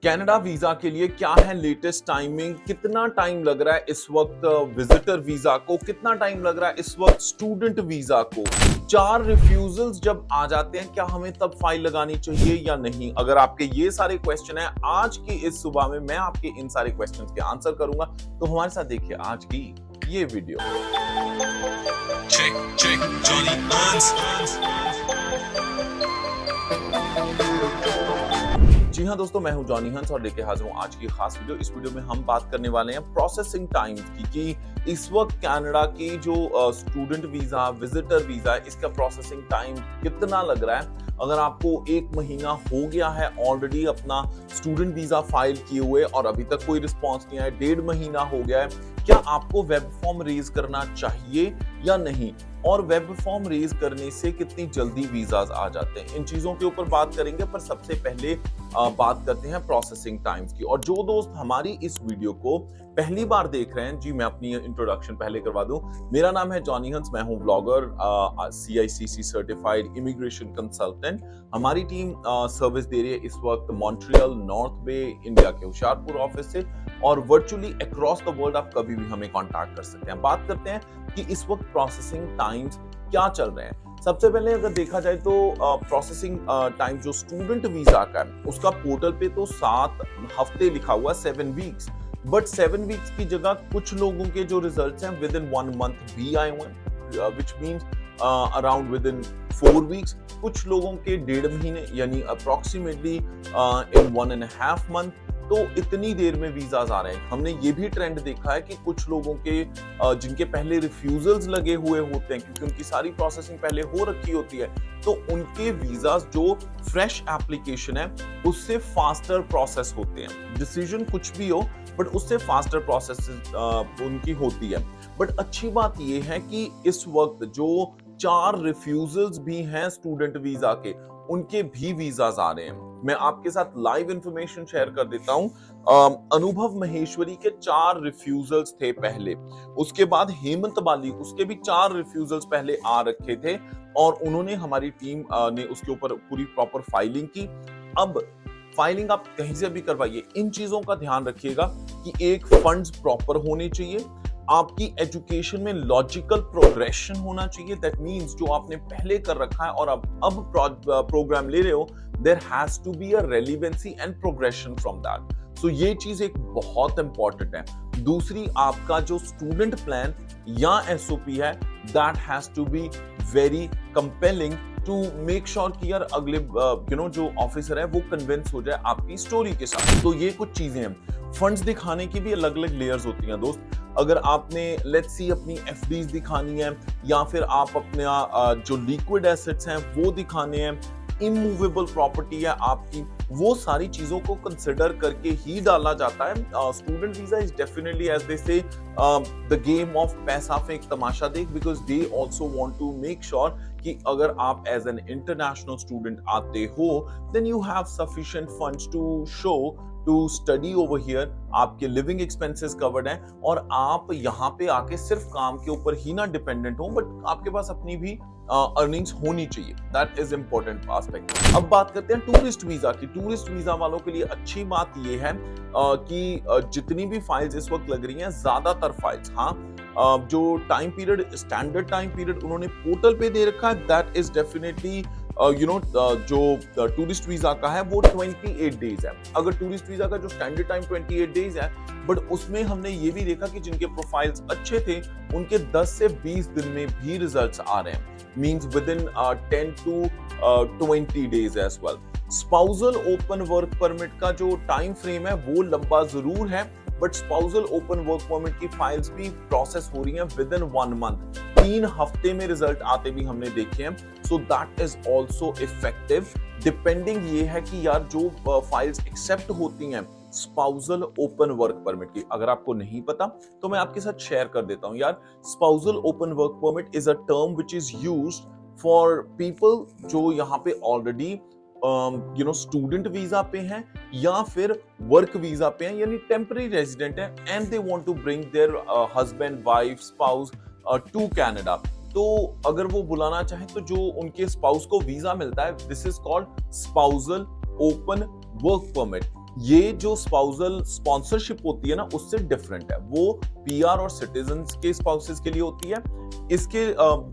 Canada visa के लिए क्या है लेटेस्ट टाइमिंग, कितना टाइम लग रहा है इस वक्त विजिटर वीजा को, कितना टाइम लग रहा है इस वक्त स्टूडेंट वीजा को। 4 रिफ्यूजल्स जब आ जाते हैं, क्या हमें तब फाइल लगानी चाहिए या नहीं? अगर आपके ये सारे क्वेश्चन हैं, आज की इस सुबह में मैं आपके इन सारे क्वेश्चंस के आंसर करूंगा, तो हमारे साथ देखिए आज की ये वीडियो। check Johnny Hans। जी हाँ दोस्तों, मैं हूं जॉनी हंस और लेके हाजिर हूं आज की खास वीडियो। इस वीडियो में हम बात करने वाले हैं प्रोसेसिंग टाइम की कि इस वक्त कनाडा की जो स्टूडेंट वीजा, विजिटर वीजा है, इसका प्रोसेसिंग टाइम कितना लग रहा है। अगर आपको 1 महीना हो गया है ऑलरेडी अपना स्टूडेंट वीजा फाइल किए हुए और अभी तक कोई रिस्पॉन्स नहीं आया, 1.5 महीना हो गया है, क्या आपको वेब फॉर्म रेज करना चाहिए या नहीं, और वेब फॉर्म रेज करने से कितनी जल्दी वीजाज आ जाते हैं, इन चीजों के ऊपर बात करेंगे। पर सबसे पहले बात करते हैं प्रोसेसिंग टाइम्स की। और जो दोस्त हमारी इस वीडियो को पहली बार देख रहे हैं, जी मैं अपनी इंट्रोडक्शन पहले करवा दूं। मेरा नाम है जॉनी हंस, मैं हूं blogger, CICC certified immigration consultant. हमारी टीम सर्विस दे रही है इस वक्त मॉन्ट्रियल, नॉर्थ बे, इंडिया के होशियारपुर ऑफिस से, और वर्चुअली अक्रॉस द वर्ल्ड आप कभी भी हमें कांटेक्ट कर सकते हैं। बात करते हैं कि इस वक्त प्रोसेसिंग टाइम्स क्या चल रहे हैं। सबसे पहले अगर देखा जाए तो प्रोसेसिंग टाइम जो स्टूडेंट वीजा का है, उसका पोर्टल पे तो 7 हफ्ते लिखा हुआ, 7 वीक्स, बट 7 वीक्स की जगह कुछ लोगों के जो रिजल्ट्स हैं विद इन 1 मंथ भी आए हुए हैं, which means around with in 4 weeks. कुछ लोगों के 1.5 महीने यानी अप्रोक्सीमेटली इन 1.5 मंथ। तो इतनी देर में वीजाज आ रहे हैं। हमने ये भी ट्रेंड देखा है कि कुछ लोगों के जिनके पहले रिफ्यूजल्स लगे हुए होते हैं, क्योंकि उनकी सारी प्रोसेसिंग पहले हो रखी होती है, तो उनके वीजाज जो फ्रेश एप्लीकेशन है उससे फास्टर प्रोसेस होते हैं। डिसीजन कुछ भी हो, बट उससे फास्टर प्रोसेस उनकी होती है। बट अच्छी बात यह है कि इस वक्त जो 4 रिफ्यूजल्स भी हैं स्टूडेंट वीजा के, उनके भी वीजाज आ रहे हैं। मैं आपके साथ लाइव इंफॉर्मेशन शेयर कर देता हूं। अनुभव महेश्वरी के 4 रिफ्यूजल्स थे पहले, उसके बाद हेमंत बाली, उसके भी 4 रिफ्यूजल्स पहले आ रखे थे, और उन्होंने, हमारी टीम ने उसके ऊपर पूरी प्रॉपर फाइलिंग की। अब फाइलिंग आप कहीं से भी करवाइए, इन चीजों का ध्यान रखिएगा कि एक, फंड्स प्रॉपर होने चाहिए, आपकी एजुकेशन में लॉजिकल प्रोग्रेशन होना चाहिए। दैट मींस जो आपने पहले कर रखा है और अब प्रोग्राम ले रहे हो, there has to be a relevancy and progression from that. So ये चीज एक बहुत इंपॉर्टेंट है। दूसरी, आपका जो स्टूडेंट प्लान या SOP है, that has to be very compelling to make sure कि यार अगले जो ऑफिसर है वो कन्विंस हो जाए आपकी स्टोरी के साथ। तो ये कुछ चीजें हैं। फंड्स दिखाने की भी अलग अलग लेयर्स होती हैं दोस्त। अगर आपने लेट्स सी अपनी FDs दिखानी है, या फिर आप अपने जो लिक्विड एसेट्स हैं वो दिखाने हैं, इमूवेबल प्रॉपर्टी है आपकी, वो सारी चीजों को कंसिडर करके ही डाला जाता है। Student visa is definitely, as they say, the game of पैसा फेंक तमाशा देख, because they also want to make sure कि अगर आप एज एन इंटरनेशनल स्टूडेंट आते हो, then you have sufficient funds to show to study over here. आपके लिविंग एक्सपेंसेस कवर्ड हैं, और आप यहाँ पे आके सिर्फ काम के ऊपर ही ना डिपेंडेंट हो, बट आपके पास अपनी भी अर्निंग्स होनी चाहिए। That is important aspect. अब बात करते हैं टूरिस्ट वीजा की। टूरिस्ट वीजा वालों के लिए अच्छी बात यह है कि जितनी भी फाइल्स इस वक्त लग रही हैं, ज्यादातर फाइल्स, हाँ, जो time period, standard time period उन्होंने पोर्टल पे दे रखा है, दैट इज डेफिनेटली जो टूरिस्ट वीजा का है वो 28 डेज है। अगर टूरिस्ट वीजा का जो स्टैंडर्ड टाइम 28 डेज है, बट उसमें हमने ये भी देखा कि जिनके प्रोफाइल्स अच्छे थे, उनके 10 से 20 दिन में भी रिजल्ट्स आ रहे हैं, means within 10 to 20 days as well. Spousal open work permit का जो टाइम फ्रेम है वो लंबा जरूर है, but spousal open work permit की फाइल्स भी प्रोसेस हो रही हैं विद इन 1 मंथ। 3 हफ्ते में रिजल्ट आते भी हमने देखे हैं। So that is also effective. Depending ये है कि यार जो फाइल्स एक्सेप्ट होती हैं स्पाउसल ओपन वर्क परमिट की, अगर आपको नहीं पता तो मैं आपके साथ शेयर कर देता हूं यार। Spousal open work permit is a term which is used for people जो यहाँ पे ऑलरेडी स्टूडेंट वीजा पे हैं या फिर वर्क वीजा पे हैं, यानी टेम्पररी रेजिडेंट है, and they want to bring their husband, wife, spouse to Canada. तो अगर वो बुलाना चाहे तो जो उनके स्पाउस को वीजा मिलता है, this is called spousal open work permit. ये जो स्पाउसल स्पॉन्सरशिप होती है ना, उससे डिफरेंट है। वो पीआर और सिटीजन्स के स्पाउसेस के लिए होती है। इसके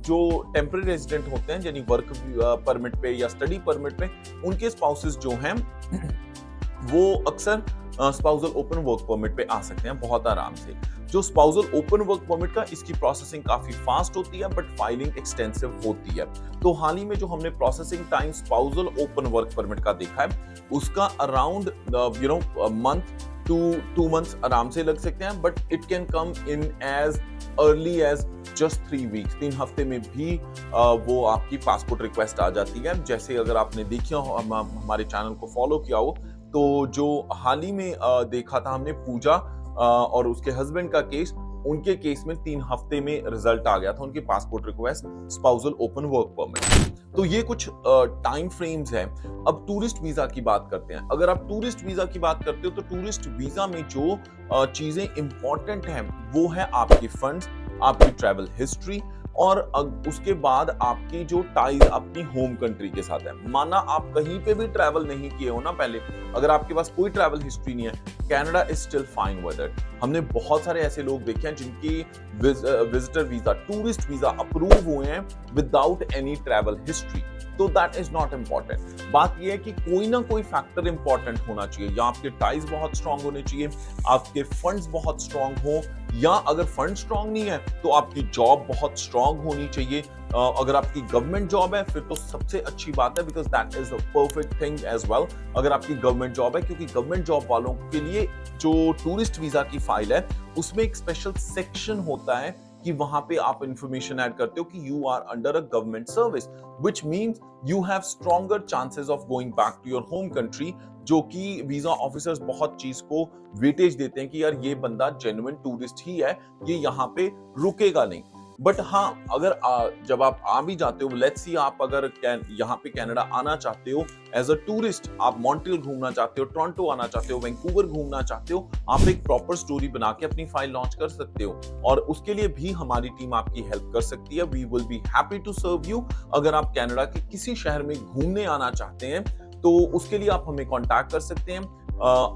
जो टेम्पररी रेजिडेंट होते हैं, यानी वर्क परमिट पे या स्टडी परमिट पे, उनके स्पाउसेस जो हैं वो अक्सर स्पाउसल ओपन वर्क परमिट पे आ सकते हैं बहुत आराम से। जो स्पाउसल ओपन वर्क परमिट का, इसकी प्रोसेसिंग काफी फास्ट होती है, बट फाइलिंग एक्सटेंसिव होती है। तो हाल ही में जो हमने processing time spousal open work permit का देखा है, उसका अराउंड मंथ टू 2 मंथ्स आराम से लग सकते हैं, but it can come in as early as just 3 weeks. 3 हफ्ते में भी वो आपकी पासपोर्ट रिक्वेस्ट आ जाती है। जैसे अगर आपने देखा हो, हमारे चैनल को फॉलो किया हो, तो जो हाल ही में देखा था हमने, पूजा और उसके हस्बैंड का केस, उनके केस में 3 हफ्ते में रिजल्ट आ गया था उनकी passport request spousal open work permit. तो ये कुछ टाइम फ्रेम्स हैं। अब टूरिस्ट वीजा की बात करते हैं। अगर आप टूरिस्ट वीजा की बात करते हो, तो टूरिस्ट वीजा में जो चीजें इंपॉर्टेंट हैं वो है आपके फंड्स, आपकी ट्रैवल हिस्ट्री, और उसके बाद आपकी जो टाइज अपनी होम कंट्री के साथ है। माना आप कहीं पे भी ट्रैवल नहीं किए हो ना पहले, अगर आपके पास कोई ट्रैवल हिस्ट्री नहीं है, Canada is still fine with it. हमने बहुत सारे ऐसे लोग देखे हैं जिनकी visitor visa, tourist visa approve हुए हैं विदाउट एनी ट्रैवल हिस्ट्री। तो दैट इज नॉट इम्पॉर्टेंट। बात यह है कि कोई ना कोई फैक्टर इंपॉर्टेंट होना चाहिए। या आपके टाइज बहुत स्ट्रांग होने चाहिए, आपके फंड्स बहुत स्ट्रांग हो, या अगर फंड स्ट्रांग नहीं है तो आपकी जॉब बहुत स्ट्रांग होनी चाहिए। अगर आपकी गवर्नमेंट जॉब है फिर तो सबसे अच्छी बात है, because that is the perfect thing as well. अगर आपकी गवर्नमेंट जॉब है, क्योंकि गवर्नमेंट जॉब वालों के लिए जो टूरिस्ट वीजा की फाइल है, उसमें एक स्पेशल सेक्शन होता है कि वहां पे आप इंफॉर्मेशन ऐड करते हो कि you are under a government service, which means you have stronger chances of going back to your home country. जो कि वीजा ऑफिसर्स बहुत चीज को वेटेज देते हैं कि यार ये बंदा जेन्युइन टूरिस्ट ही है, ये यहाँ पे रुकेगा नहीं। बट हाँ, अगर जब आप आ भी जाते हो, लेट्स सी आप अगर यहाँ पे कनाडा आना चाहते हो एज अ टूरिस्ट, आप मॉन्ट्रियल घूमना चाहते हो, टोरंटो आना चाहते हो, वैंकूवर घूमना चाहते हो, आप एक प्रॉपर स्टोरी बना के अपनी फाइल लॉन्च कर सकते हो, और उसके लिए भी हमारी टीम आपकी हेल्प कर सकती है। We will be happy to serve you. अगर आप कनाडा के किसी शहर में घूमने आना चाहते हैं तो उसके लिए आप हमें कॉन्टैक्ट कर सकते हैं।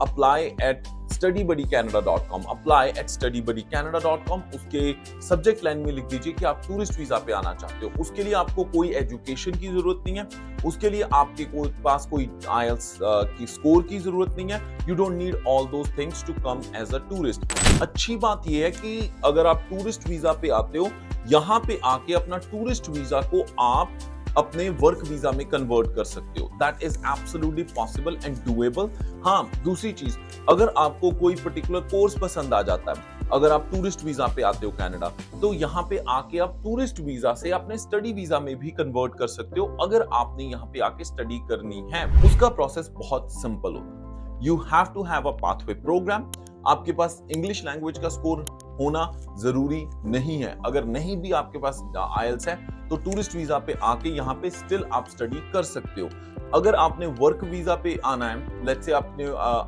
apply at studybuddycanada.com, apply at studybuddycanada.com। उसके सब्जेक्ट लाइन में लिख दीजिए कि आप टूरिस्ट वीजा पे आना चाहते हो। उसके लिए आपको कोई एजुकेशन की जरूरत नहीं है, उसके लिए आपके पास कोई IELTS की स्कोर की जरूरत नहीं है। You don't need all those things to come as a tourist. अच्छी बात यह है कि अगर आप टूरिस्ट वीजा पे आते हो, यहाँ पे आके अपना टूरिस्ट वीजा को आप अपने वर्क वीजा में कन्वर्ट कर सकते हो। That is absolutely possible and doable. हाँ, दूसरी चीज, अगर आपको कोई पर्टिकुलर कोर्स पसंद आ जाता है, अगर आप टूरिस्ट वीजा पे आते हो कनाडा, तो यहाँ पे आके आप टूरिस्ट वीजा से अपने स्टडी वीजा में भी कन्वर्ट कर सकते हो। अगर आपने यहाँ पे आके स्टडी करनी है, उसका प्रोसेस बहुत सिंपल होता है। You have to have a pathway program. आपके पास इंग्लिश लैंग्वेज का स्कोर होना जरूरी नहीं है। अगर नहीं भी आपके पास IELTS है तो टूरिस्ट वीजा पे आके यहाँ पे स्टिल आप स्टडी कर सकते हो। अगर आपने वर्क वीजा पे आना है, लेट्स से आपने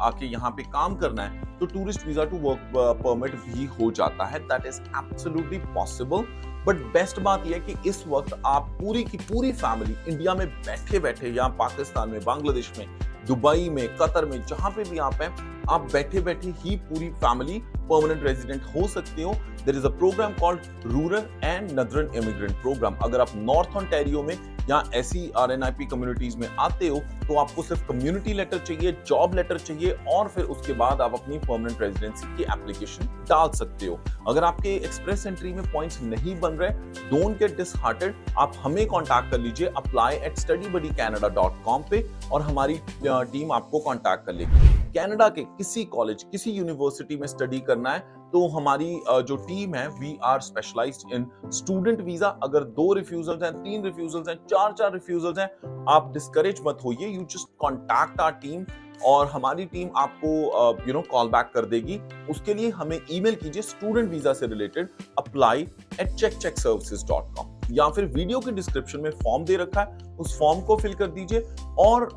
आके यहाँ पे काम करना है, तो tourist visa to work permit भी हो जाता है। That is absolutely possible. But best बात यह है कि इस वक्त आप पूरी की पूरी फैमिली इंडिया में बैठे बैठे, या पाकिस्तान में, बांग्लादेश में, दुबई में, कतर में, जहां पे भी आप हैं, आप बैठे बैठे ही पूरी फैमिली परमानेंट रेजिडेंट हो सकते हो। There is a program called rural and northern immigrant program. अगर आप नॉर्थ ओंटारियो में या ऐसी RNIP कम्युनिटीज में आते हो तो आपको सिर्फ कम्युनिटी लेटर चाहिए, जॉब लेटर चाहिए, और फिर उसके बाद आप अपनी परमानेंट रेजिडेंसी की एप्लीकेशन डाल सकते हो। अगर आपके एक्सप्रेस एंट्री में पॉइंट्स नहीं बन रहे, डोंट गेट डिसहार्टेड, आप हमें कांटेक्ट कर लीजिए apply at studybuddycanada.com पे, और हमारी टीम आपको कांटेक्ट कर लेगी। कनाडा के किसी कॉलेज, किसी यूनिवर्सिटी में स्टडी करना है तो हमारी जो टीम है, we are specialized in student visa. अगर 2 रिफ्यूजल्स हैं, 3 रिफ्यूजल्स हैं, 4 रिफ्यूजल्स हैं, आप डिस्करेज मत होइए। You just contact our team और हमारी टीम आपको कॉल बैक कर देगी। उसके लिए हमें ईमेल कीजिए स्टूडेंट वीजा से रिलेटेड apply@checkcheckservices.com, या फिर वीडियो के डिस्क्रिप्शन में फॉर्म दे रखा है, उस फॉर्म को फिल कर दीजिए और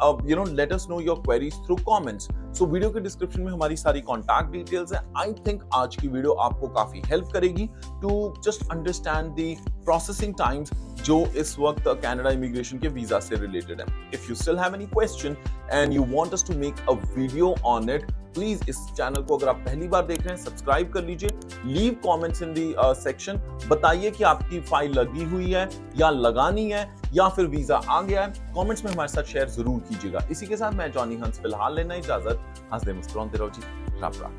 let us know your queries through comments. So video के डिस्क्रिप्शन में हमारी सारी कॉन्टैक्ट डिटेल्स हैं। आई थिंक आज की वीडियो आपको काफी हेल्प करेगी to just understand the processing times जो इस वक्त कनाडा इमिग्रेशन के वीजा से रिलेटेड है। If you still have any question and you want us to make a video on it, please इस चैनल को अगर आप पहली बार देख रहे हैं सब्सक्राइब कर लीजिए। Leave comments in the section, बताइए कि आपकी फाइल लगी हुई है या लगानी है या फिर वीजा आ गया है। कमेंट्स में हमारे साथ शेयर जरूर कीजिएगा। इसी के साथ मैं जॉनी हंस फिलहाल लेना इजाजत। हंसते मुस्कुराते रहो जी। राम राम।